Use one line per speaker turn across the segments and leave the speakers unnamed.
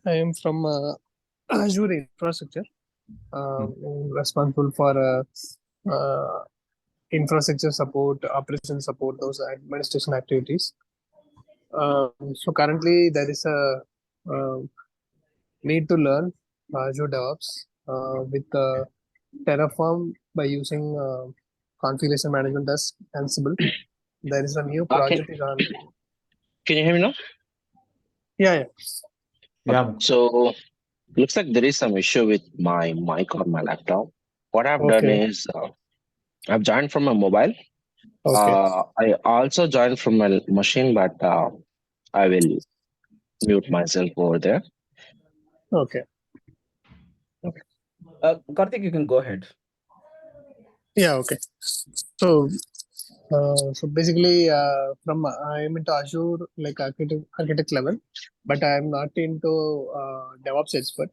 I am from Azure infrastructure, responsible for infrastructure support, operation support, those administration activities. So currently there is a uh, need to learn Azure DevOps with Terraform by using configuration management as Ansible. There is a new
Uh, can
project is on.
can you hear me now?
Yeah, yeah.
Okay.
Yeah.
So looks like there is some issue with my mic on my laptop. What I've done
Okay,
is I've joined from a mobile.
okay,
I also joined from a machine, but I will mute myself over there.
okay.
Karthik, you can go ahead.
Yeah, okay. So, so basically, from I am into Azure like architect level, but I am not into DevOps expert.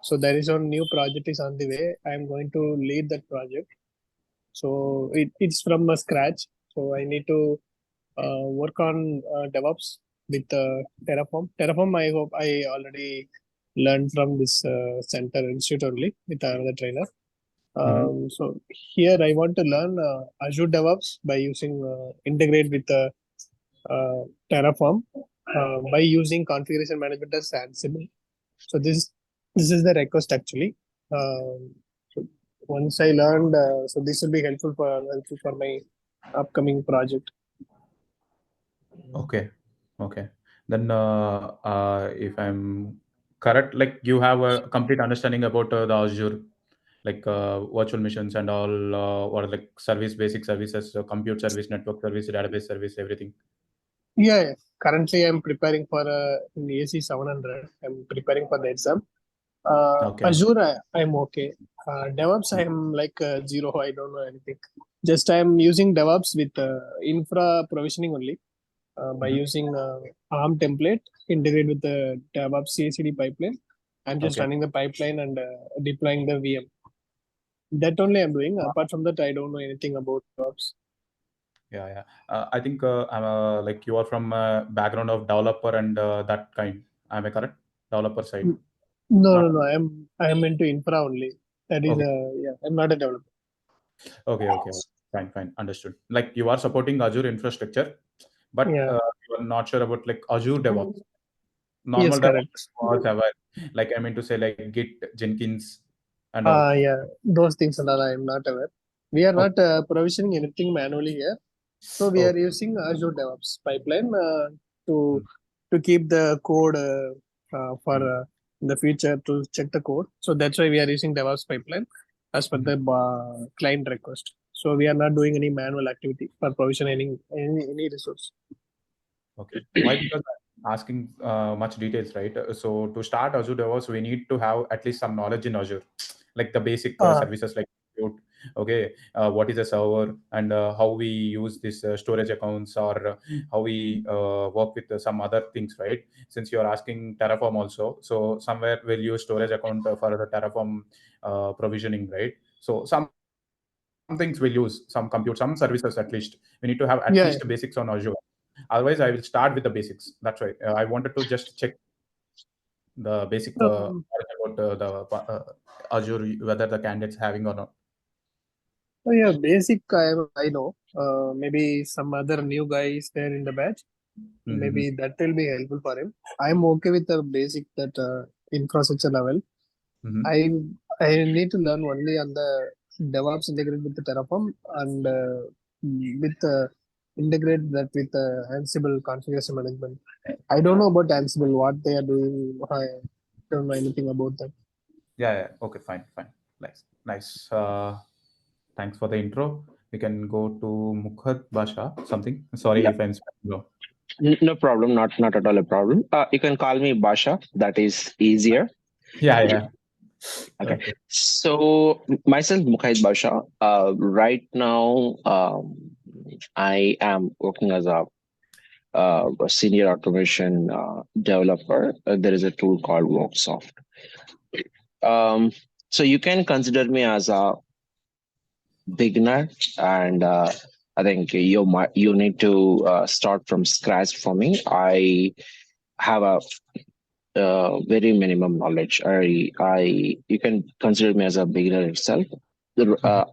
So there is a new project is on the way. I am going to lead that project. So it's from scratch. So I need to work on DevOps with Terraform. Terraform, I hope I already learned from this center institute only with another trainer. So here I want to learn Azure DevOps by using integrate with Terraform by using configuration management as Ansible. So this is the request actually. So once I learned, so this will be helpful for my upcoming project.
Okay. Okay. Then, if I'm correct, like you have a complete understanding about the Azure, like virtual machines and all, or like service, basic services, compute service, network service, database service, everything.
Yeah, yeah. Currently I'm preparing for in AC 700. I'm preparing for the exam.
Okay.
Azure, I'm okay. DevOps, I'm like zero. I don't know anything. Just I'm using DevOps with infra provisioning only by
Mhm.
using ARM template integrate with the DevOps CI/CD pipeline. I'm just
Okay.
running the pipeline and deploying the VM. That only I'm doing. Apart from that, I don't know anything about DevOps.
Yeah, yeah. I think I'm like you are from a background of developer and that kind. Am I correct? Developer side,
No,
not.
no, no. I'm into infra only. That is
Okay.
yeah. I'm not a developer.
Okay, okay. Fine, fine. Understood. Like you are supporting Azure infrastructure, but
Yeah.
you are not sure about like Azure DevOps.
Yes,
Normal DevOps
correct.
was aware. Like I mean to say like Git, Jenkins, and all.
Yeah, those things and all I am not aware. We are
Okay.
not provisioning anything manually here. So we are
Okay.
using Azure DevOps pipeline to
Mm,
keep the code for
mm,
in the future to check the code. So that's why we are using DevOps pipeline as per
mhm.
the client request. So we are not doing any manual activity for provisioning any resource.
Okay. Why? Because I'm asking much details, right? So to start Azure DevOps, we need to have at least some knowledge in Azure, like the basic
Uh,
services like compute, okay, what is a server and how we use this storage accounts or how we work with some other things, right? Since you are asking Terraform also, so somewhere we'll use storage account for the Terraform provisioning, right? So some things we'll use, some compute, some services at least. We need to have at least basics on
yeah,
Azure. Otherwise, I will start with the basics. That's why I wanted to just check the basic
um,
knowledge about Azure, whether the candidates having or not.
so yeah, basic I know. Maybe some other new guy is there in the batch.
Mm-hmm.
Maybe that will be helpful for him. I'm okay with the basic that infrastructure level.
Mm-hmm.
I I need to learn only on the DevOps integrate with the Terraform and with integrate that with Ansible configuration management. I don't know about Ansible, what they are doing. I don't know anything about that.
Yeah, yeah. Okay, fine, fine. Nice, nice. Thanks for the intro. We can go to Mukhat Basha. Something. Sorry
Yeah,
if I'm spelling wrong.
no problem. Not at all a problem. You can call me Basha. That is easier.
Yeah, yeah.
Okay.
Okay.
So myself, Mukhaid Basha. Right now, I am working as a senior automation developer. There is a tool called Worksoft. Um, so you can consider me as a beginner, and I think you need to start from scratch for me. I have a very minimum knowledge. You can consider me as a beginner itself.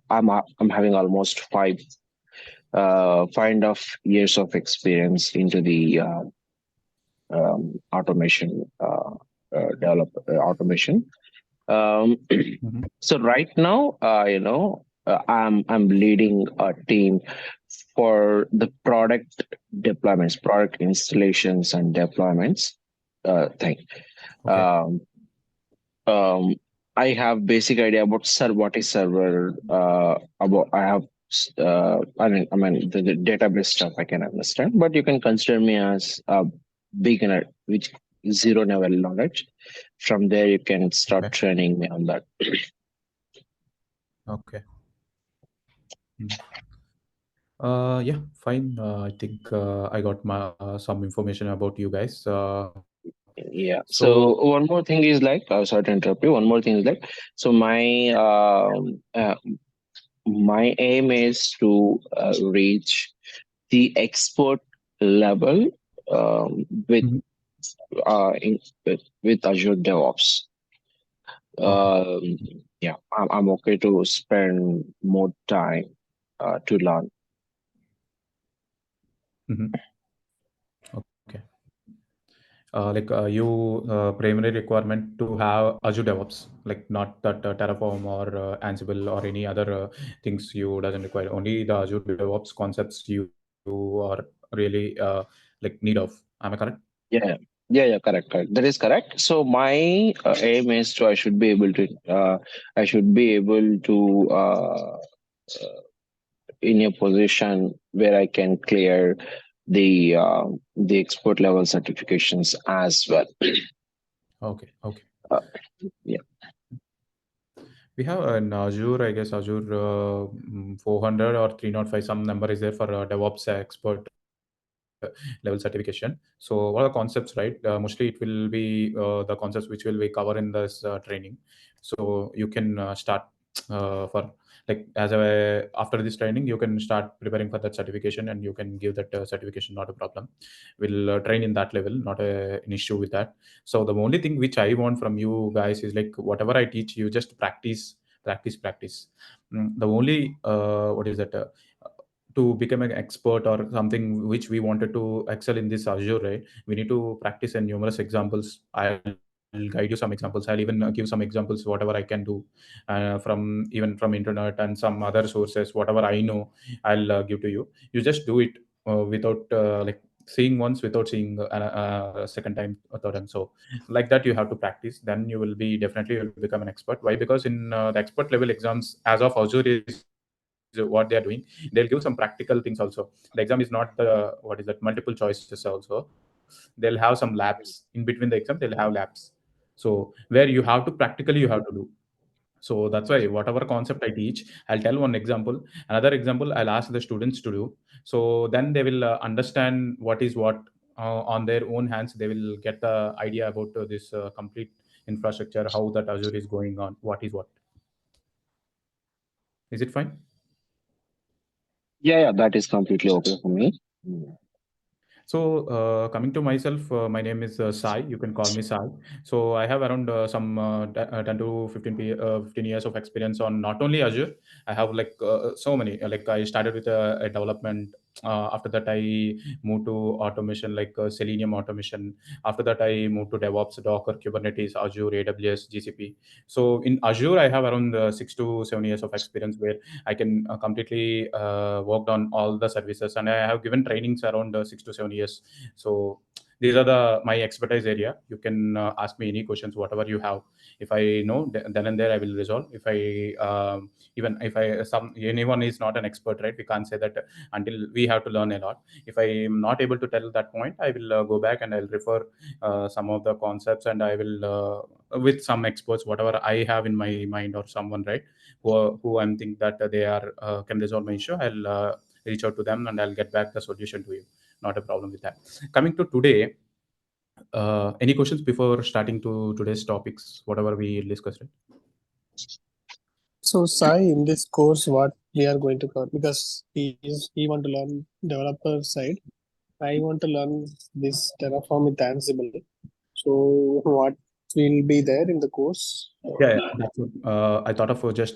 I'm having almost 5.5 years of experience into the automation develop automation. So right now, I'm leading a team for the product deployments, product installations, and deployments thing.
Okay.
Um, I have basic idea about what is server. About I have. The database stuff I can understand, but you can consider me as a beginner, which zero level knowledge. From there, you can start
Okay.
training me on that.
Okay. Yeah, fine. I think I got some information about you guys.
Yeah.
So
So one more thing is like, sorry to interrupt you. One more thing is like, so my aim is to reach the expert level with
Mhm.
with Azure DevOps.
Okay.
Yeah, I'm okay to spend more time to learn.
Mhm. Okay. You primary requirement to have Azure DevOps, like not that Terraform or Ansible or any other things you doesn't require. Only the Azure DevOps concepts you are really like need of. Am I correct?
Yeah, yeah, correct, correct. That is correct. So my aim is to I should be able to in a position where I can clear the expert level certifications as well.
Okay. Okay.
Uh, yeah.
We have an Azure, I guess Azure 400 or 305, some number is there for DevOps expert level certification. So what are the concepts, right? Mostly it will be the concepts which will be covered in this training. So you can start for like as a after this training, you can start preparing for that certification and you can give that certification, not a problem. We'll train in that level, not an issue with that. So the only thing which I want from you guys is like whatever I teach you, just practice. The only what is that? To become an expert or something which we wanted to excel in this Azure, right? We need to practice in numerous examples. I'll guide you some examples. I'll even give some examples, whatever I can do, from even from internet and some other sources. Whatever I know, I'll give to you. You just do it without like seeing once without seeing a second time or third time. So like that you have to practice, then you will be definitely will become an expert. Why? Because in the expert level exams as of Azure is what they are doing, they'll give some practical things also. The exam is not the what is that multiple choices also. They'll have some labs in between the exam, they'll have labs. So where you have to practically you have to do. So that's why whatever concept I teach, I'll tell one example, another example I'll ask the students to do. So then they will understand what is what on their own hands. They will get the idea about this complete infrastructure, how that Azure is going on, what is what. Is it fine?
Yeah, yeah, that is completely okay for me. Mm.
So, coming to myself, my name is Sai. You can call me Sai. So, I have around 10 to 15 years of experience on not only Azure. I have like so many. Like I started with a development. After that, I moved to automation, like Selenium automation. After that, I moved to DevOps, Docker, Kubernetes, Azure, AWS, GCP. So, in Azure, I have around 6 to 7 years of experience where I can completely worked on all the services, and I have given trainings around 6 to 7 years. So these are the my expertise area. You can ask me any questions, whatever you have. If I know, then and there I will resolve. If I even if I some anyone is not an expert, right? We can't say that until we have to learn a lot. If I am not able to tell that point, I will go back and I'll refer some of the concepts, and I will with some experts, whatever I have in my mind or someone, right? Who I'm think that they are can resolve my issue, I'll reach out to them and I'll get back the solution to you. Not a problem with that. Coming to today, any questions before starting to today's topics, whatever we discussed, right?
So Sai, in this course, what we are going to cover, because he want to learn developer side, I want to learn this Terraform with Ansible. So what will be there in the course?
Yeah, that's what, I thought of just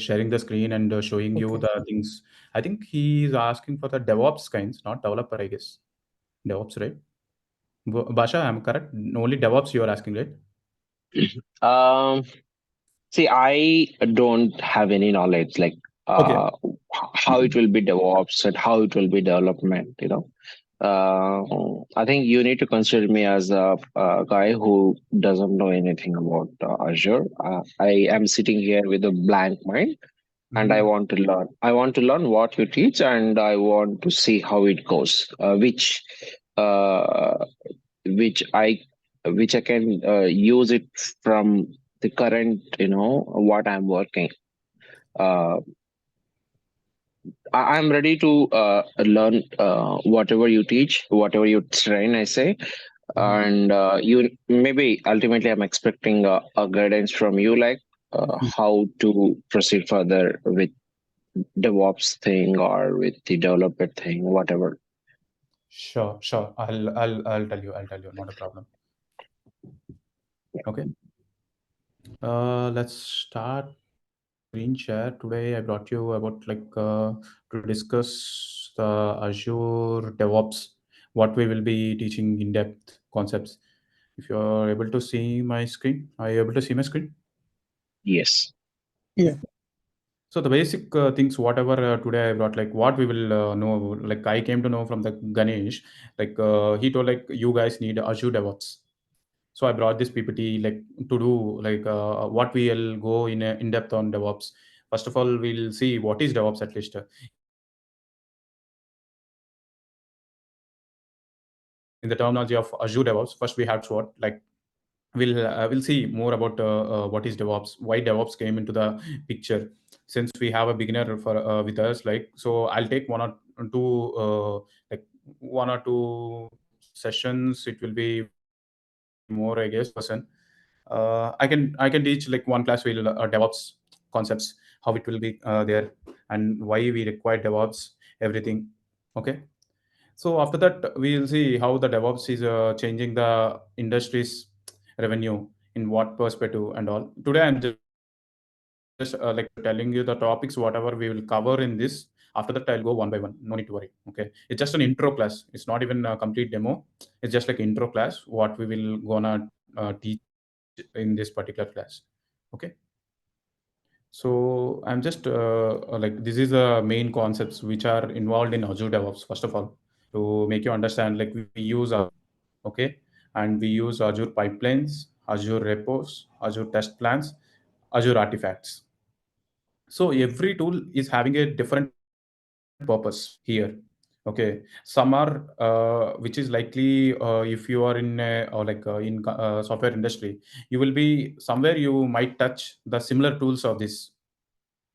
sharing the screen and showing you
Okay.
the things. I think he's asking for the DevOps kinds, not developer, I guess. DevOps, right? Basha, I'm correct. Only DevOps you are asking, right?
Um, See, I don't have any knowledge like
Okay.
uh, how it will be DevOps and how it will be development. I think you need to consider me as a guy who doesn't know anything about Azure. I am sitting here with a blank mind, and I
Mhm.
want to learn. I want to learn what you teach, and I want to see how it goes. Uh, which I which I can use it from the current, what I'm working. Uh, I'm ready to learn whatever you teach, whatever you train. I say,
Mhm.
and you maybe ultimately I'm expecting a guidance from you, like
Mhm.
how to proceed further with DevOps thing or with the developer thing, whatever.
Sure, sure. I'll tell you. I'll tell you. Not a problem. Okay. Let's start screen share. Today I brought you about to discuss the Azure DevOps, what we will be teaching in depth concepts. If you are able to see my screen, are you able to see my screen?
Yes.
Yeah.
So the basic things, whatever today I brought, like what we will know, like I came to know from the Ganesh, he told like you guys need Azure DevOps. So I brought this PPT like to do what we'll go in depth on DevOps. First of all, we'll see what is DevOps at least. In the terminology of Azure DevOps, first we have to what like we'll see more about what is DevOps, why DevOps came into the picture. Since we have a beginner for with us, like so, I'll take like one or two sessions. It will be more, I guess, per person. I can teach like one class will DevOps concepts, how it will be there, and why we require DevOps, everything. Okay. So after that, we will see how the DevOps is changing the industry's revenue in what perspective and all. Today, I'm just telling you the topics, whatever we will cover in this. After that, I'll go one by one. No need to worry. Okay, it's just an intro class. It's not even a complete demo. It's just like intro class. What we will gonna teach in this particular class. Okay. So I'm just like this is the main concepts which are involved in Azure DevOps. First of all, to make you understand, like we use okay, and we use Azure Pipelines, Azure Repos, Azure Test Plans, Azure Artifacts. So every tool is having a different purpose here. Okay, some are which is likely if you are in software industry, you will be somewhere you might touch the similar tools of this.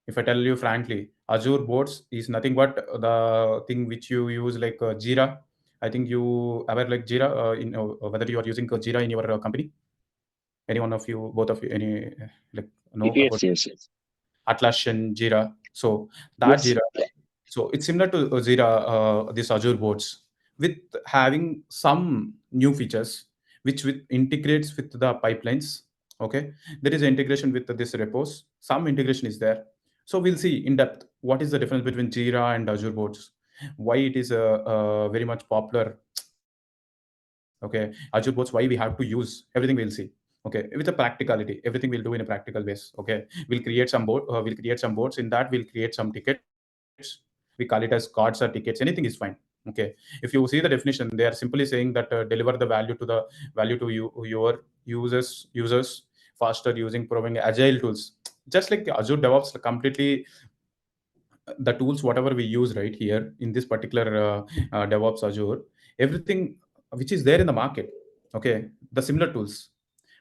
If I tell you frankly, Azure Boards is nothing but the thing which you use like Jira. I think you aware like Jira in whether you are using Jira in your company. Any one of you, both of you, any like know about
Yes. Yes. Yes.
Atlassian Jira? So that
Yes.
Jira, so it's similar to Jira, this Azure Boards, with having some new features which with integrates with the pipelines. Okay, there is an integration with this repos. Some integration is there. So we'll see in depth what is the difference between Jira and Azure Boards, why it is very much popular. Okay, Azure Boards, why we have to use everything. We'll see. Okay, with the practicality, everything we'll do in a practical ways. Okay, we'll create some boards. In that, we'll create some tickets. We call it as cards or tickets. Anything is fine. Okay, if you see the definition, they are simply saying that deliver the value to your users faster using proving agile tools. Just like the Azure DevOps completely the tools whatever we use right here in this particular DevOps Azure, everything which is there in the market. Okay, the similar tools.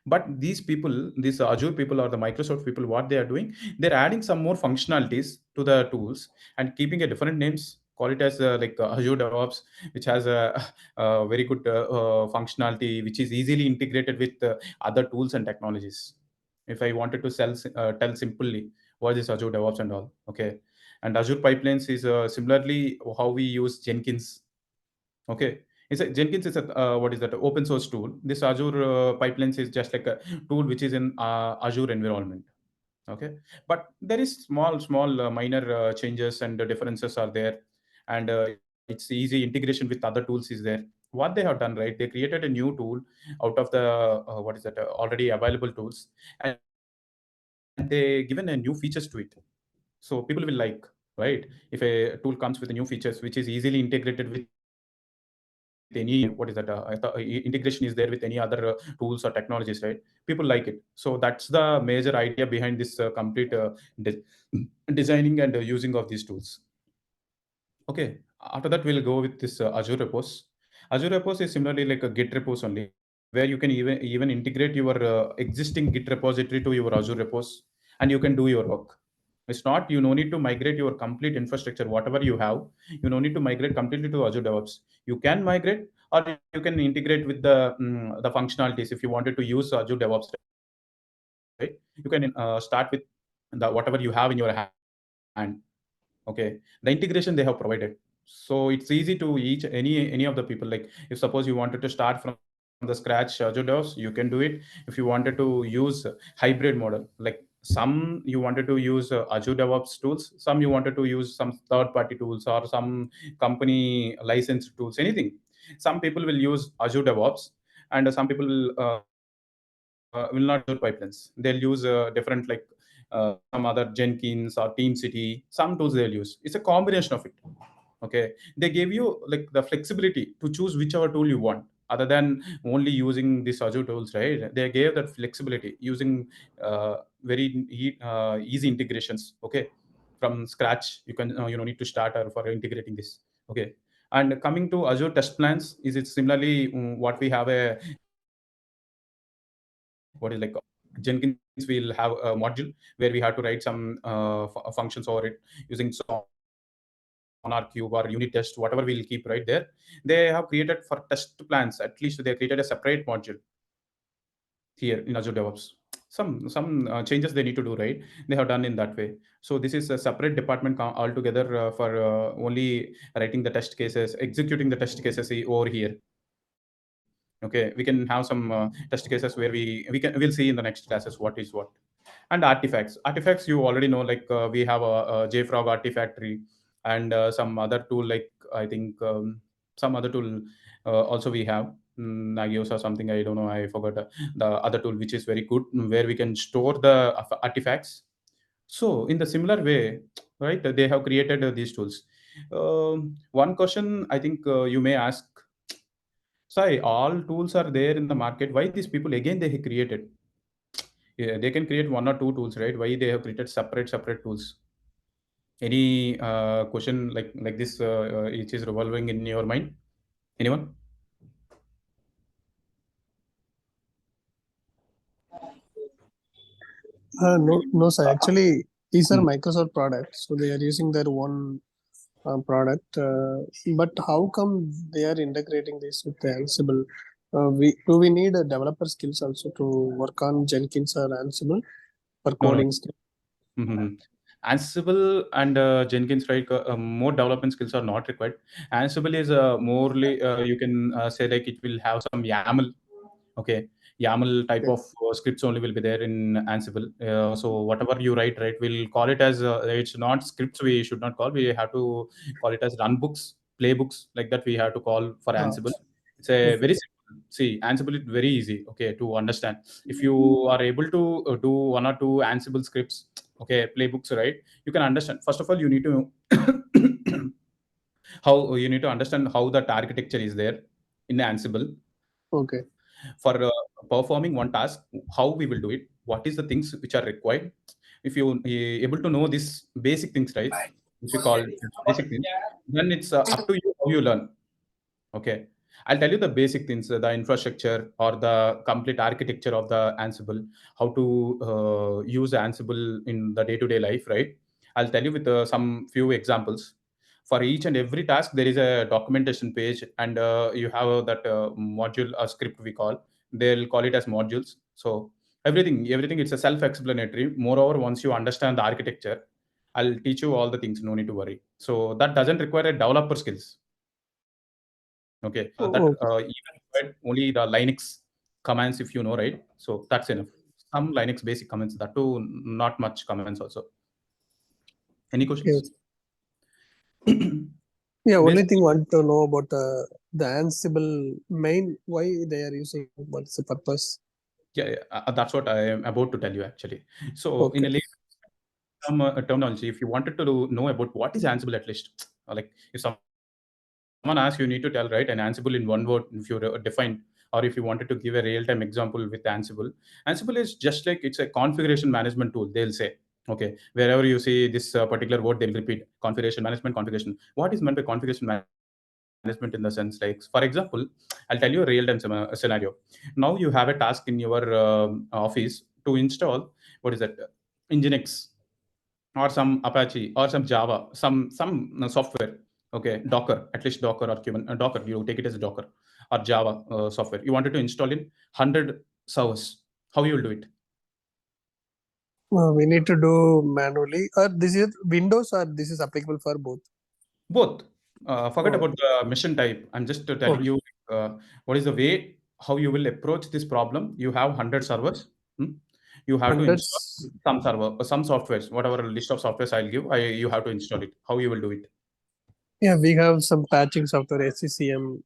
But these Azure people or the Microsoft people, what they are doing, they're adding some more functionalities to the tools and keeping a different names. Call it as Azure DevOps, which has a very good functionality, which is easily integrated with other tools and technologies. If I wanted to tell simply what is Azure DevOps and all. Okay, and Azure Pipelines is similarly how we use Jenkins. Okay, Jenkins is a what is that open source tool. This Azure Pipelines is just like a tool which is in Azure environment. Okay, but there is small minor changes and differences are there, and it's easy integration with other tools is there. What they have done, right, they created a new tool out of the what is that already available tools, and they given a new features to it. So people will like, right, if a tool comes with the new features which is easily integrated with any what is that integration is there with any other tools or technologies, right? People like it. So that's the major idea behind this complete designing and using of these tools. Okay, after that we'll go with this Azure repos. Azure repos is similarly like a Git repos only, where you can even integrate your existing Git repository to your Azure repos, and you can do your work. It's not, you no need to migrate your complete infrastructure, whatever you have. You no need to migrate completely to Azure DevOps. You can migrate, or you can integrate with the functionalities. If you wanted to use Azure DevOps, right, you can start with the whatever you have in your hand. Okay, the integration they have provided, so it's easy to each any of the people. Like if suppose you wanted to start from the scratch Azure DevOps, you can do it. If you wanted to use hybrid model, like some you wanted to use Azure DevOps tools, some you wanted to use some third party tools or some company licensed tools, anything. Some people will use Azure DevOps, and some people will not use Azure Pipelines. They'll use different, like some other Jenkins or TeamCity, some tools they'll use. It's a combination of it. Okay, they gave you like the flexibility to choose whichever tool you want, other than only using this Azure tools, right? They gave that flexibility using easy integrations. Okay, from scratch you can you no need to start or for integrating this. Okay, and coming to Azure Test Plans, is it similarly what we have a what is like Jenkins will have a module where we have to write some functions over it using Sonar Cube or unit test, whatever we'll keep right there. They have created for test plans. At least they created a separate module here in Azure DevOps. Some changes they need to do, right? They have done in that way. So this is a separate department altogether for only writing the test cases, executing the test cases over here. Okay, we can have some test cases where we'll see in the next classes what is what. And artifacts you already know, like we have a JFrog Artifactory, and some other tool, like I think some other tool also we have, Nagios or something, I don't know, I forgot the other tool which is very good, where we can store the artifacts. So in the similar way, right, they have created these tools. One question I think you may ask, Sai, all tools are there in the market. Why these people again they have created? Yeah, they can create one or two tools, right? Why they have created separate tools? Any question like this which is revolving in your mind? Anyone?
No, sir. Actually, these are
Hmm.
Microsoft products, so they are using their own product. But how come they are integrating this with the Ansible? We need a developer skills also to work on Jenkins or Ansible for
No, no.
coding skills?
Mhm. Ansible and Jenkins, right? More development skills are not required. Ansible is morely you can say like it will have some YAML. Okay, YAML type
Okay.
of scripts only will be there in Ansible. So whatever you write, right, we'll call it as it's not scripts. We should not call. We have to call it as runbooks, playbooks, like that. We have to call for
Ah,
Ansible. It's a
okay.
very simple. See, Ansible is very easy. Okay, to understand. If you are able to do one or two Ansible scripts, okay, playbooks, right, you can understand. First of all, you need to how you need to understand how that architecture is there in Ansible
Okay.
for performing one task, how we will do it, what is the things which are required. If you able to know this basic things, right, which we call basic things, then it's up to you how you learn. Okay, I'll tell you the basic things, the infrastructure or the complete architecture of the Ansible, how to use Ansible in the day-to-day life, right? I'll tell you with some few examples. For each and every task, there is a documentation page, and you have that module or script we call. They'll call it as modules. So everything, it's a self-explanatory. Moreover, once you understand the architecture, I'll teach you all the things. No need to worry. So that doesn't require a developer skills. Okay,
Okay.
even only the Linux commands, if you know, right? So that's enough. Some Linux basic commands, that too, not much commands also. Any questions?
Yeah, only
Basically,
thing want to know about the Ansible main, why they are using, what's the purpose?
yeah, that's what I am about to tell you actually. So in
Okay.
a terminology, if you wanted to know about what is Ansible at least, like if someone asks, you need to tell, right, an Ansible in one word, if you define, or if you wanted to give a real-time example with Ansible. Ansible is just like, it's a configuration management tool, they'll say. Okay, wherever you see this particular word, they'll repeat configuration management, configuration. What is meant by configuration management in the sense, like, for example, I'll tell you a real-time scenario. Now you have a task in your office to install, what is that, Nginx, or some Apache, or some Java, some software. Okay, Docker, at least Docker or Cuban, Docker. You take it as a Docker or Java software. You wanted to install in 100 servers. How you will do it?
We need to do manually. Or this is Windows, or this is applicable for both?
Both. Forget
Oh,
about the mission type. I'm just telling
okay.
you what is the way how you will approach this problem. You have 100 servers. hmm? You have to install
Hundreds.
some server, some softwares, whatever list of softwares I'll give. You have to install it. How you will do it?
Yeah, we have some patching software, SCCM,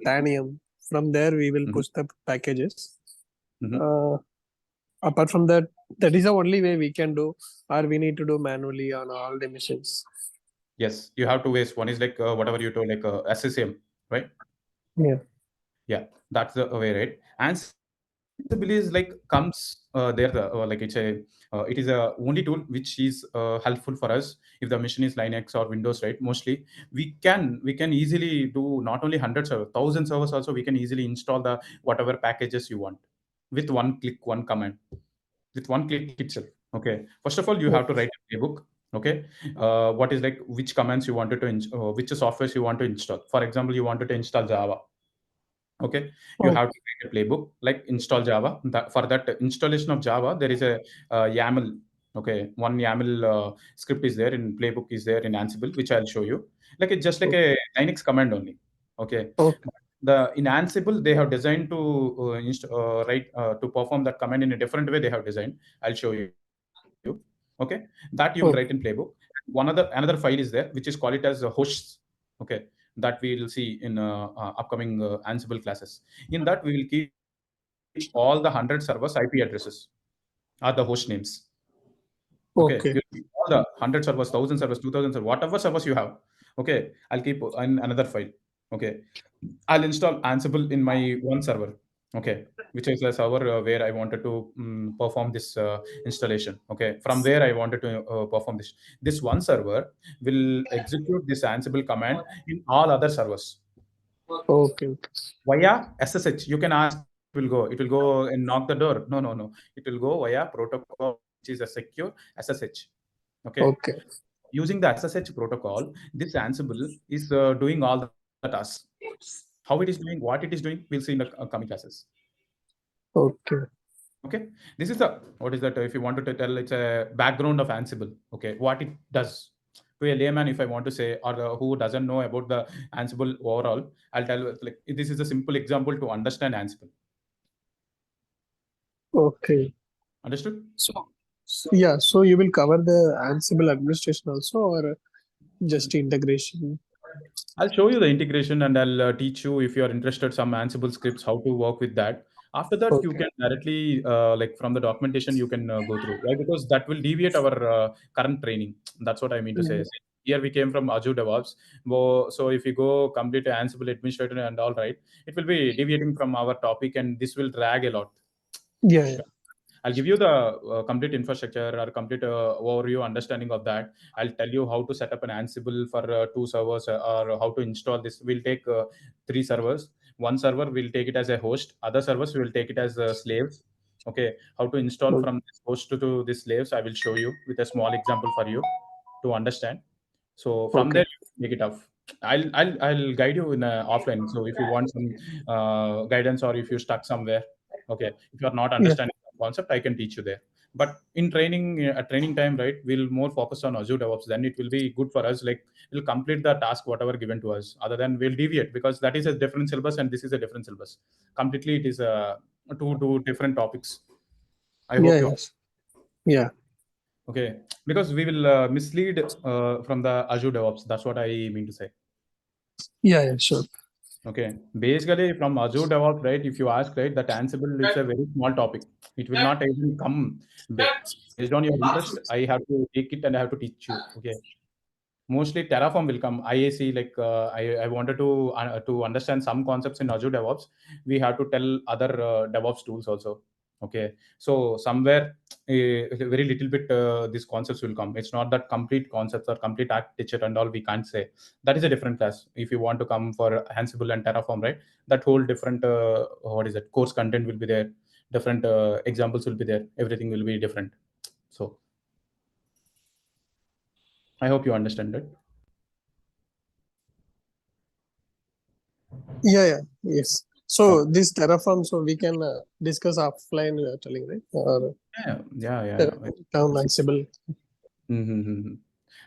Tanium. From there, we will
Mhm,
push the packages.
mhm.
Uh, Apart from that, that is the only way we can do, or we need to do manually on all the machines.
Yes, you have two ways. One is like whatever you told, like SSM, right?
Yeah.
Yeah, that's the way, right? Ansible is like comes there, like it is a only tool which is helpful for us if the machine is Linux or Windows, right? Mostly we can easily do not only 100 servers, 1,000 servers also. We can easily install the whatever packages you want with one click, one command, with one click itself. Okay, first of all, you have to write a playbook. Okay, what is like which commands you wanted to which softwares you want to install. For example, you wanted to install Java. Okay, you
Oh,
have to write a playbook like install Java. For that installation of Java, there is a YAML. Okay, one YAML script is there in playbook, is there in Ansible, which I'll show you. Like it's just like
oh,
a Linux command only. Okay,
okay.
the in Ansible they have designed to write to perform that command in a different way. They have designed. I'll show you. Okay, that you will write in
Oh,
playbook. Another file is there which is called it as hosts. Okay, that we will see in upcoming Ansible classes. In that we will keep all the 100 servers IP addresses are the host names. Okay, you keep
okay.
all the 100 servers, 1,000 servers, 2,000 servers, whatever servers you have. Okay, I'll keep in another file. Okay, I'll install Ansible in my one server. Okay, which is a server where I wanted to perform this installation. Okay, from where I wanted to perform this. This one server will execute this Ansible command in all other servers
Okay.
via SSH. You can ask how it will go. It will go and knock the door. No, no, no. It will go via protocol, which is a secure SSH. Okay,
Okay.
using the SSH protocol, this Ansible is doing all the tasks. How it is doing, what it is doing, we'll see in the coming classes.
Okay.
Okay, this is the what is that? If you wanted to tell, it's a background of Ansible. Okay, what it does to a layman, if I want to say, or who doesn't know about the Ansible overall, I'll tell you, like this is a simple example to understand Ansible.
Okay.
Understood?
So, yeah, so you will cover the Ansible administration also, or just integration?
I'll show you the integration and I'll teach you if you are interested some Ansible scripts how to work with that. After that, you
Okay.
can directly like from the documentation you can go through. Why? Because that will deviate our current training. That's what I mean to say.
Mm.
See, here we came from Azure DevOps. So if you go complete Ansible administrator and all right, it will be deviating from our topic and this will drag a lot.
Yeah, yeah.
I'll give you the complete infrastructure or complete overview understanding of that. I'll tell you how to set up an Ansible for two servers or how to install this. We'll take three servers. One server will take it as a host. Other servers will take it as slaves. Okay, how to install
O-
from this host to the slaves? I will show you with a small example for you to understand. So from
Okay.
there, you take it off. I'll guide you in offline. So if you want some guidance or if you're stuck somewhere, okay, if you're not
Yeah.
understanding the concept, I can teach you there. But in training, at training time, right, we'll more focus on Azure DevOps. Then it will be good for us. Like we'll complete the task whatever given to us. Other than we'll deviate, because that is a different syllabus and this is a different syllabus. Completely, it is two different topics. I hope you.
Yes. Yeah.
Okay, because we will mislead from the Azure DevOps. That's what I mean to say.
Yeah. Sure.
Okay, basically from Azure DevOps, right? If you ask, right, that Ansible is a very small topic. It will not even come based on your interest. I have to take it and I have to teach you. Okay, mostly Terraform will come. IAC, like I wanted to understand some concepts in Azure DevOps. We have to tell other DevOps tools also. Okay, so somewhere very little bit these concepts will come. It's not that complete concepts or complete architecture and all we can't say. That is a different class. If you want to come for Ansible and Terraform, right, that whole different what is it, course content will be there. Different examples will be there. Everything will be different. So I hope you understand it.
Yeah. Yes. So this Terraform, so we can discuss offline. Telling, right? Or
Yeah.
down Ansible.
Mm-hmm.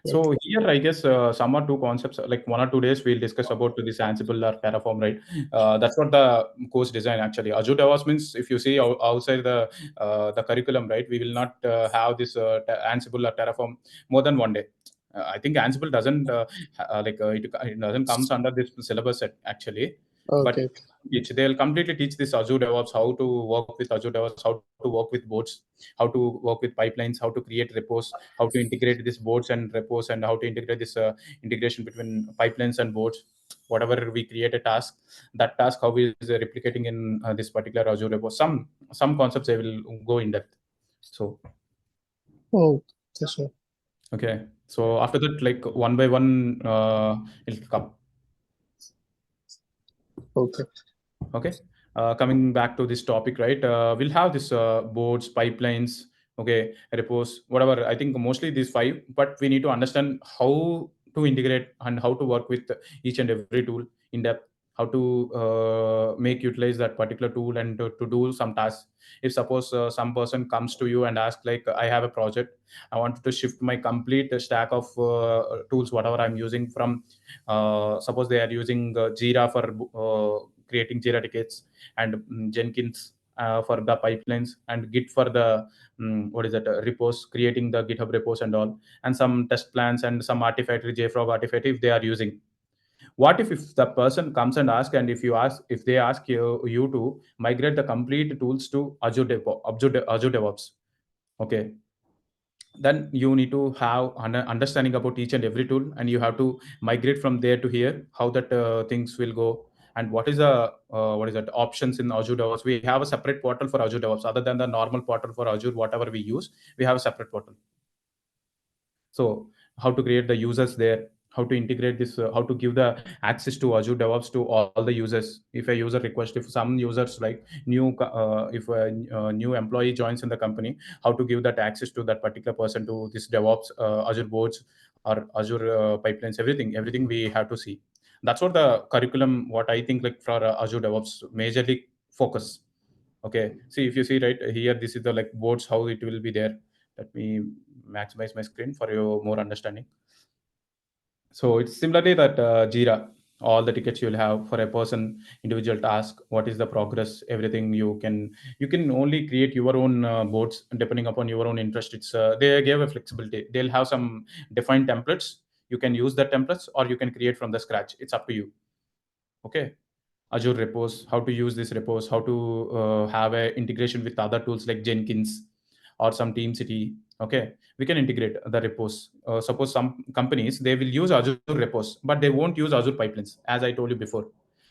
So here, I guess some or two concepts, like 1 or 2 days, we'll discuss about this Ansible or Terraform, right? That's what the course design actually. Azure DevOps means, if you see outside the curriculum, right, we will not have this Ansible or Terraform more than 1 day. I think Ansible doesn't it doesn't comes under this syllabus set actually, but
Okay.
they'll completely teach this Azure DevOps, how to work with Azure DevOps, how to work with boards, how to work with pipelines, how to create repos, how to integrate these boards and repos, and how to integrate this integration between pipelines and boards. Whatever we create a task, that task how is replicating in this particular Azure repo. Some concepts they will go in depth. So
Oh, yes, sir.
okay. So after that, like one by one, it'll come.
Okay.
Okay, coming back to this topic, right, we'll have this boards, pipelines, okay, repos, whatever. I think mostly these five, but we need to understand how to integrate and how to work with each and every tool in depth, how to make utilize that particular tool and to do some tasks. If suppose some person comes to you and asks, like, I have a project, I wanted to shift my complete stack of tools whatever I'm using from suppose they are using Jira for creating Jira tickets, and Jenkins for the pipelines, and Git for the what is that, repos, creating the GitHub repos and all, and some test plans and some artifactory, JFrog artifactory if they are using. What if the person comes and asks, and if they ask you to migrate the complete tools to Azure DevOps, okay, then you need to have understanding about each and every tool, and you have to migrate from there to here, how that things will go, and what is the what is that options in Azure DevOps. We have a separate portal for Azure DevOps other than the normal portal for Azure whatever we use. We have a separate portal. So how to create the users there, how to integrate this, how to give the access to Azure DevOps to all the users. If a user request, if some users like if a new employee joins in the company, how to give that access to that particular person to this DevOps, Azure Boards or Azure pipelines, everything we have to see. That's what the curriculum, what I think, like for Azure DevOps majorly focus. Okay, see, if you see right here, this is the like boards, how it will be there. Let me maximize my screen for your more understanding. So it's similarly that Jira, all the tickets you'll have for a person, individual task, what is the progress, everything. You can only create your own boards depending upon your own interest. It's they give a flexibility. They'll have some defined templates. You can use the templates or you can create from the scratch. It's up to you. Okay, Azure repos, how to use these repos, how to have a integration with other tools like Jenkins or some TeamCity. Okay, we can integrate the repos. Suppose some companies they will use Azure repos, but they won't use Azure pipelines. As I told you before,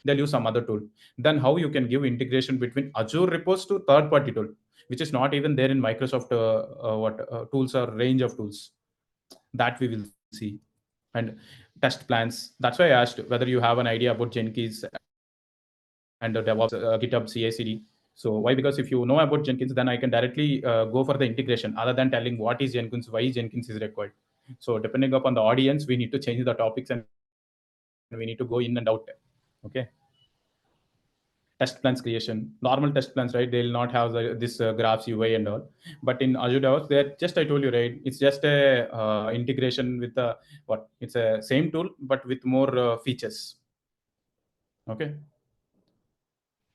they'll use some other tool. Then how you can give integration between Azure repos to third-party tool, which is not even there in Microsoft what tools or range of tools, that we will see. And test plans. That's why I asked whether you have an idea about Jenkins and DevOps, GitHub CI/CD. So why? Because if you know about Jenkins, then I can directly go for the integration, other than telling what is Jenkins, why Jenkins is required. So depending upon the audience, we need to change the topics and we need to go in and out. Okay. test plans creation. Normal test plans, right? They'll not have this graphs UI and all. But in Azure DevOps, they're just, I told you, right? It's just a integration with the what? It's a same tool, but with more features. Okay.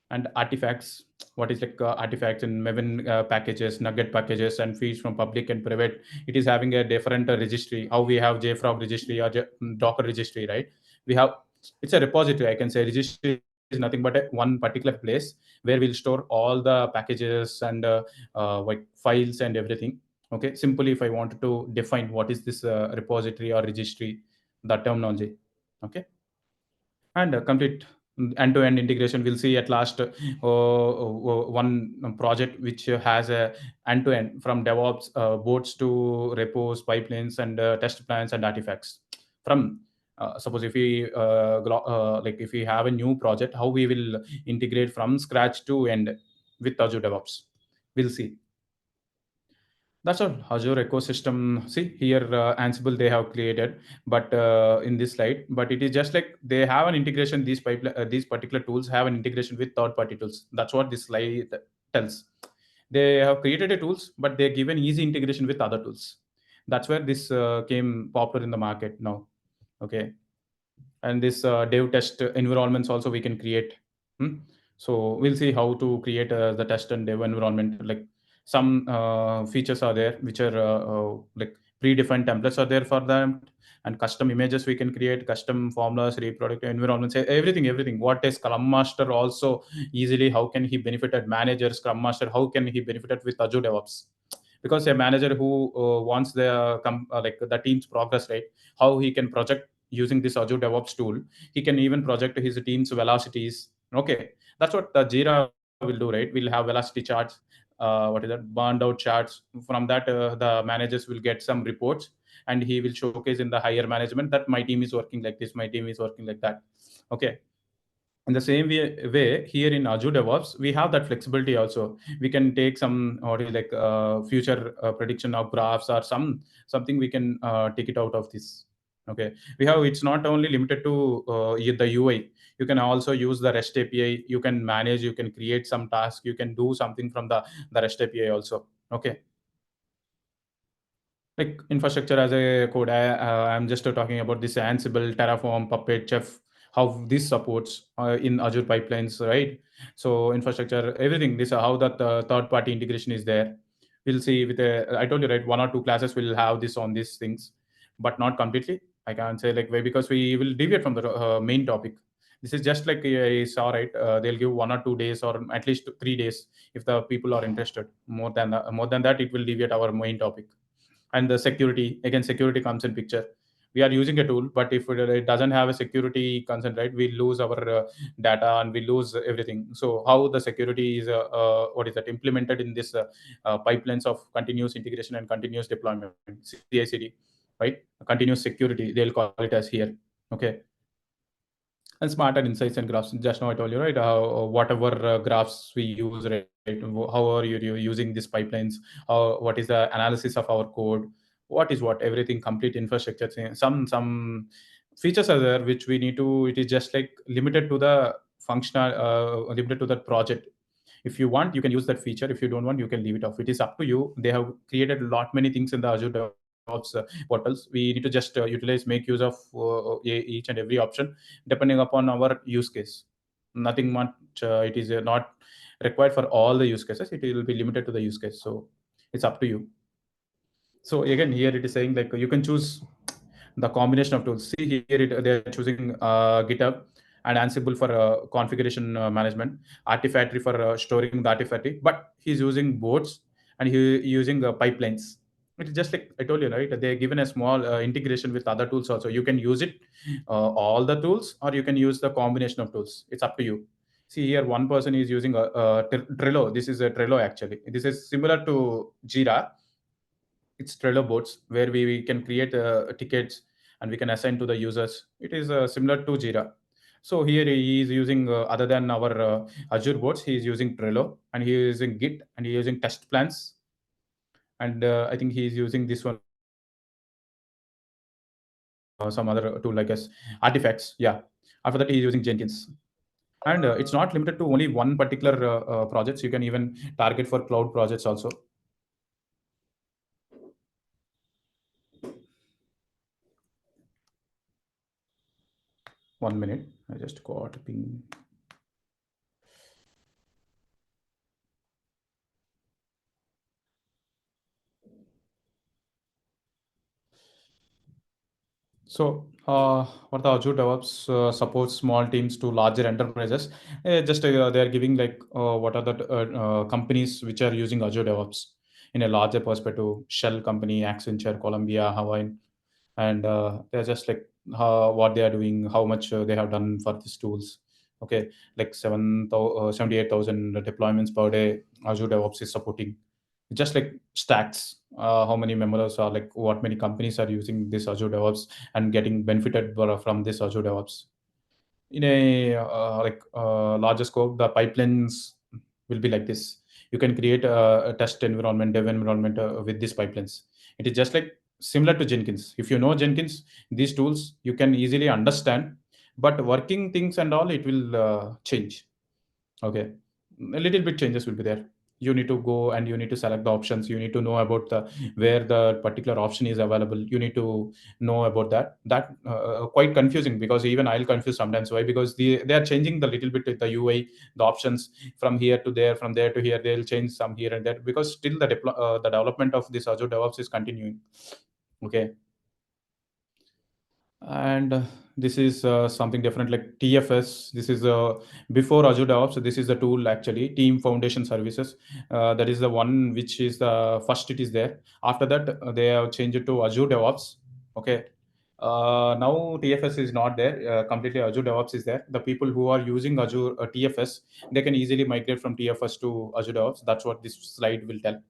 And artifacts, what is like artifacts in Maven packages, Nugget packages, and feeds from public and private. It is having a different registry. How we have JFrog registry or Docker registry, right? We have, it's a repository. I can say registry is nothing but one particular place where we'll store all the packages and like files and everything. Okay, simply if I wanted to define what is this repository or registry, the terminology. Okay, and complete end-to-end integration. We'll see at last one project which has a end-to-end from DevOps boards to repos, pipelines, and test plans and artifacts. From suppose if we like if we have a new project, how we will integrate from scratch to end with Azure DevOps. We'll see. That's all Azure ecosystem. See here, Ansible they have created, but in this slide, but it is just like they have an integration. These particular tools have an integration with third-party tools. That's what this slide tells. They have created a tools, but they give an easy integration with other tools. That's where this came popular in the market now. Okay, and this dev test environments also we can create. Hmm? So we'll see how to create the test and dev environment. Like some features are there which are like predefined templates are there for them, and custom images we can create, custom formulas, reproductive environments, everything. What a scrum master also easily, how can he benefited, manager, scrum master, how can he benefited with Azure DevOps? Because a manager who wants the like the team's progress, right? How he can project using this Azure DevOps tool, he can even project his team's velocities. Okay, that's what the Jira will do, right? We'll have velocity charts, what is that, burned out charts. From that, the managers will get some reports, and he will showcase in the higher management that my team is working like this, my team is working like that. Okay, in the same way here in Azure DevOps, we have that flexibility also. We can take some or like future prediction of graphs or something we can take it out of this. Okay, we have, it's not only limited to the UI. You can also use the REST API. You can manage, you can create some task, you can do something from the REST API also. Okay, like infrastructure as a code, I'm just talking about this Ansible, Terraform, Puppet, Chef, how this supports in Azure pipelines, right? So infrastructure, everything. This how that third party integration is there. We'll see with I told you, right, one or two classes will have this on these things, but not completely. I can't say like why, because we will deviate from the main topic. This is just like I saw, right? They'll give 1 or 2 days or at least 3 days if the people are interested. More than that, it will deviate our main topic. And the security, again, security comes in picture. We are using a tool, but if it doesn't have a security concern, right, we lose our data and we lose everything. So how the security is what is that implemented in this pipelines of continuous integration and continuous deployment, CI/CD, right? Continuous security, they'll call it as here. Okay, and smarter insights and graphs. Just now I told you, right? Whatever graphs we use, right? How are you using these pipelines? What is the analysis of our code? What is what? Everything, complete infrastructure. Some features are there which we need to. It is just like limited to the functional, limited to that project. If you want, you can use that feature. If you don't want, you can leave it off. It is up to you. They have created a lot many things in the Azure DevOps portals. We need to just utilize, make use of each and every option depending upon our use case. Nothing much. It is not required for all the use cases. It will be limited to the use case. So it's up to you. So again, here it is saying like you can choose the combination of tools. See here, they're choosing GitHub and Ansible for configuration management, Artifactory for storing the Artifactory, but he's using boards and he using pipelines. It's just like I told you, right? They're given a small integration with other tools also. You can use it, all the tools, or you can use the combination of tools. It's up to you. See here, one person is using a Trello. This is a Trello actually. This is similar to Jira. It's Trello boards where we can create tickets and we can assign to the users. It is similar to Jira. So here he is using other than our Azure boards, he is using Trello and he is using Git and he is using test plans. And I think he is using this one, some other tool like as artifacts. Yeah. After that, he is using Jenkins. And it's not limited to only one particular projects. You can even target for cloud projects also. One minute, I just got a ping. So, what the Azure DevOps supports small teams to larger enterprises. Just they are giving like what are the companies which are using Azure DevOps in a larger perspective. Shell company, Accenture, Columbia, Hawaii, and they're just like what they are doing, how much they have done for these tools. Okay, like 78,000 deployments per day. Azure DevOps is supporting just like stats, how many members are like what many companies are using this Azure DevOps and getting benefited from this Azure DevOps. In a larger scope, the pipelines will be like this. You can create a test environment, dev environment with these pipelines. It is just like similar to Jenkins. If you know Jenkins, these tools you can easily understand, but working things and all, it will change. Okay, a little bit changes will be there. You need to go and you need to select the options. You need to know about the where the particular option is available. You need to know about that. That quite confusing, because even I'll confuse sometimes. Why? Because they are changing the little bit the UI, the options from here to there, from there to here. They'll change some here and there, because still the development of this Azure DevOps is continuing. Okay, and this is something different like TFS. This is before Azure DevOps. So this is the tool actually, Team Foundation Services. That is the one which is the first it is there. After that, they have changed it to Azure DevOps. Okay. Now TFS is not there. Completely Azure DevOps is there. The people who are using Azure TFS, they can easily migrate from TFS to Azure DevOps. That's what this slide will tell.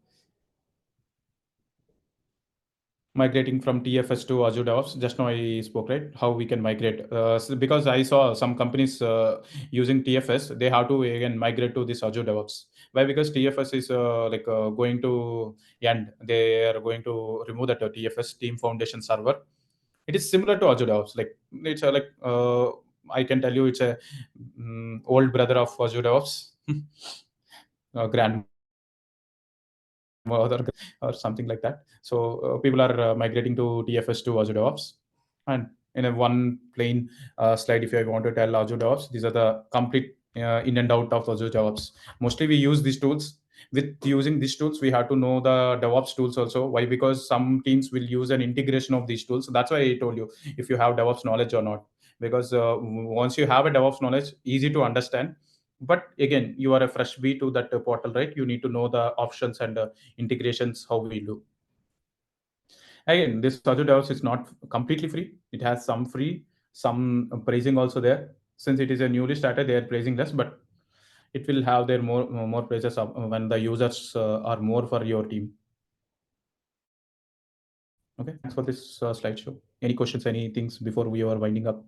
Migrating from TFS to Azure DevOps. Just now I spoke, right? How we can migrate. Because I saw some companies using TFS, they have to again migrate to this Azure DevOps. Why? Because TFS is going to end. They are going to remove that TFS, Team Foundation Server. It is similar to Azure DevOps. Like it's I can tell you, it's a old brother of Azure DevOps, grandmother or something like that. So people are migrating to TFS to Azure DevOps. And in a one plain slide, if I want to tell Azure DevOps, these are the complete in and out of Azure DevOps. Mostly we use these tools. With using these tools, we have to know the DevOps tools also. Why? Because some teams will use an integration of these tools. So that's why I told you if you have DevOps knowledge or not. Because once you have a DevOps knowledge, easy to understand. But again, you are a fresh bee to that portal, right? You need to know the options and integrations, how we do. Again, this Azure DevOps is not completely free. It has some free, some pricing also there. Since it is a newly started, they are pricing less, but it will have their more prices when the users are more for your team. Okay, thanks for this slideshow. Any questions, any things before we are winding up?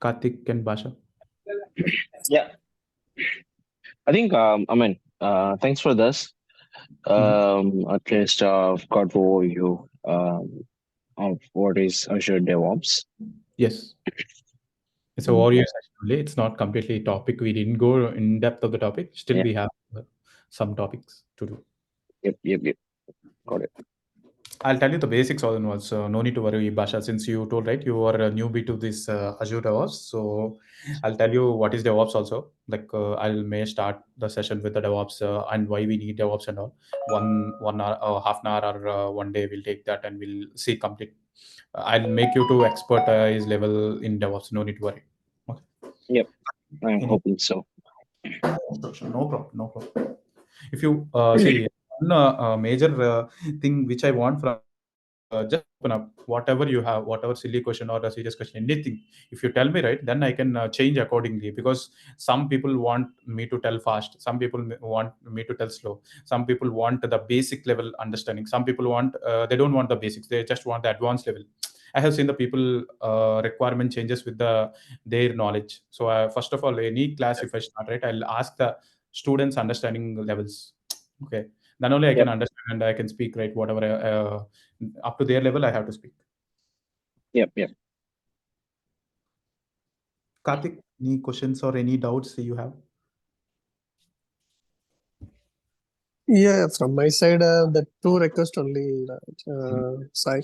Karthik and Basha.
Yeah, I think thanks for this. At least got overview of what is Azure DevOps.
Yes. It's a warrior session only. It's not completely topic. We didn't go in depth of the topic. Still,
Yeah.
we have some topics to do.
Yep. Got it.
I'll tell you the basics all in one. So no need to worry, Basha, since you told, right, you are a newbie to this Azure DevOps. So I'll tell you what is DevOps also. Like I'll may start the session with the DevOps and why we need DevOps and all. One hour, half an hour or one day we'll take that and we'll see complete. I'll make you to expertise level in DevOps. No need to worry. Okay.
Yep, I'm
Any-
hoping so.
Sure. No problem. No problem. If you see one major thing which I want from just open up whatever you have, whatever silly question or a serious question, anything. If you tell me, right, then I can change accordingly, because some people want me to tell fast, some people want me to tell slow, some people want the basic level understanding, some people want they don't want the basics, they just want the advanced level. I have seen the people requirement changes with their knowledge. So first of all, any class if I start, right, I'll ask the students understanding levels. Okay, Then only I can understand and I can speak, right? Whatever up to their level, I have to speak.
Yep.
Karthik, any questions or any doubts you have?
Yeah, from my side, the two requests only, Sai.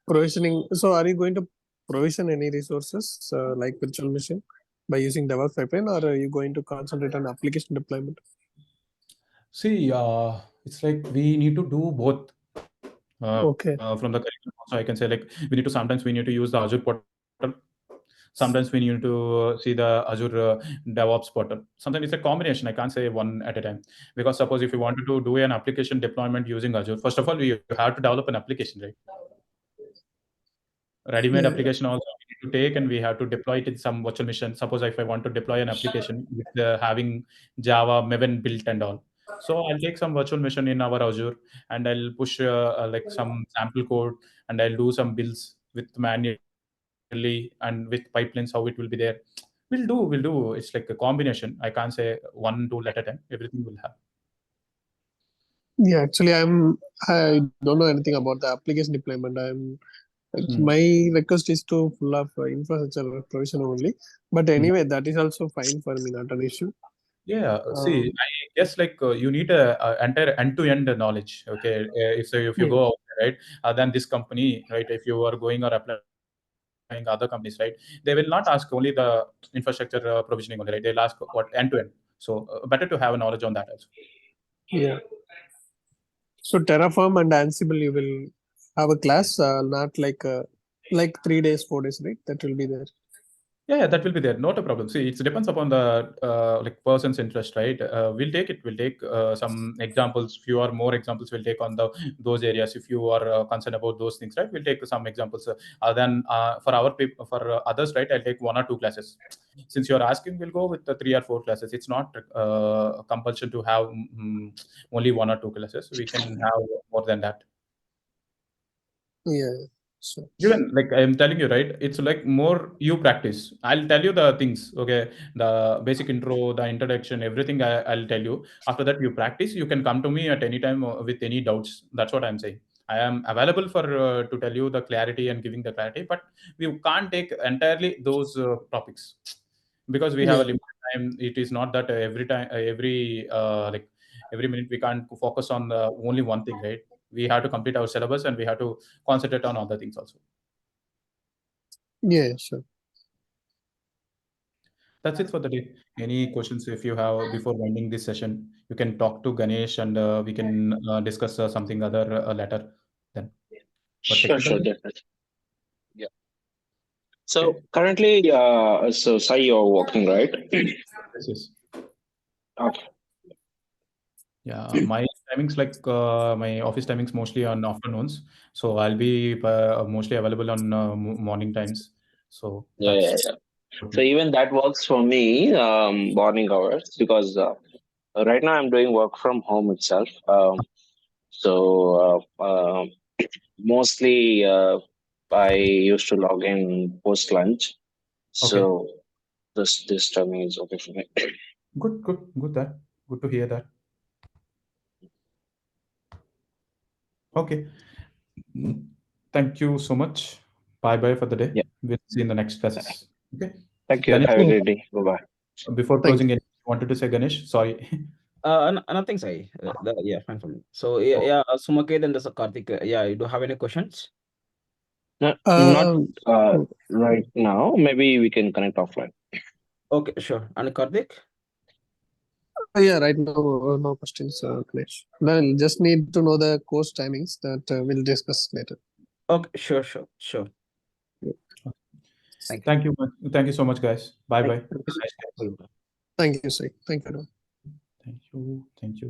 Provisioning. So, are you going to provision any resources like virtual machine by using DevOps pipeline, or are you going to concentrate on application deployment?
See, it's like we need to do both.
Okay.
From the curriculum, also I can say like sometimes we need to use the Azure portal. Sometimes we need to see the Azure DevOps portal. Sometimes it's a combination. I can't say one at a time, because suppose if you wanted to do an application deployment using Azure, first of all, we have to develop an application, right? Ready-made
Yeah.
application also we need to take, and we have to deploy it in some virtual machine. Suppose if I want to deploy an application with having Java Maven built and all, so I'll take some virtual machine in our Azure, and I'll push like some sample code, and I'll do some builds with manually and with pipelines how it will be there. We'll do. It's like a combination. I can't say one tool at a time. Everything will have.
Yeah, actually, I don't know anything about the application deployment. My request is to full of infrastructure provision only. But anyway, that is also fine for me, not an issue.
Yeah, see, I guess like you need a entire end-to-end knowledge. Okay, if you go out there, right, then this company, right, if you are going or applying other companies, right, they will not ask only the infrastructure provisioning only, right? They'll ask what end-to-end. So better to have a knowledge on that also.
Yeah. So Terraform and Ansible, you will have a class, not like 3 days, 4 days, right? That will be there.
Yeah, that will be there. Not a problem. See, it depends upon the like person's interest, right? We'll take it. We'll take some examples. Few or more examples we'll take on those areas. If you are concerned about those things, right? We'll take some examples. Then for our people, for others, right? I'll take 1 or 2 classes. Since you're asking, we'll go with the 3 or 4 classes. It's not compulsion to have only 1 or 2 classes. We can have more than that.
Yeah. So
Even like I'm telling you, right? It's like more you practice. I'll tell you the things, okay? The basic intro, the introduction, everything I'll tell you. After that, you practice. You can come to me at any time with any doubts. That's what I'm saying. I am available for to tell you the clarity and giving the clarity, but we can't take entirely those topics because we have a
yeah,
limited time. It is not that every time, like every minute we can't focus on only one thing, right? We have to complete our syllabus and we have to concentrate on other things also.
yeah, sure.
That's it for the day. Any questions if you have before ending this session, you can talk to Ganesh and we can discuss something other later then. For technical,
Sure, definitely. Yeah. So
okay.
currently, so say you're working, right?
Yes, yes.
Okay.
Yeah, my timings like my office timings mostly on afternoons, so I'll be mostly available on morning times. So
Yeah.
that's
So even that works for me, morning hours, because right now I'm doing work from home itself. So mostly I used to log in post lunch.
okay.
So this timing is okay for me.
Good. That good to hear that. Okay. Thank you so much. Bye bye for the day.
Yeah.
We'll see you in the next classes. Okay.
Thank you.
Ganesh,
Have a
Oh,
great day. Bye bye.
before
thank
closing, anything you wanted to say, Ganesh? Sorry.
Nothing, Sai. Yeah, fine for me. So yeah, Sumaket and there's a Karthik. Yeah, you do have any questions?
Not
you.
uh, right now. Maybe we can connect offline.
Okay, sure. And Karthik?
Yeah, right now, no questions, Ganesh. Well, just need to know the course timings that we'll discuss later.
Okay, sure. Thank you.
Thank you. Thank you so much, guys. Bye bye.
Thank you.
Thank you, Sai. Thank you.
Thank you.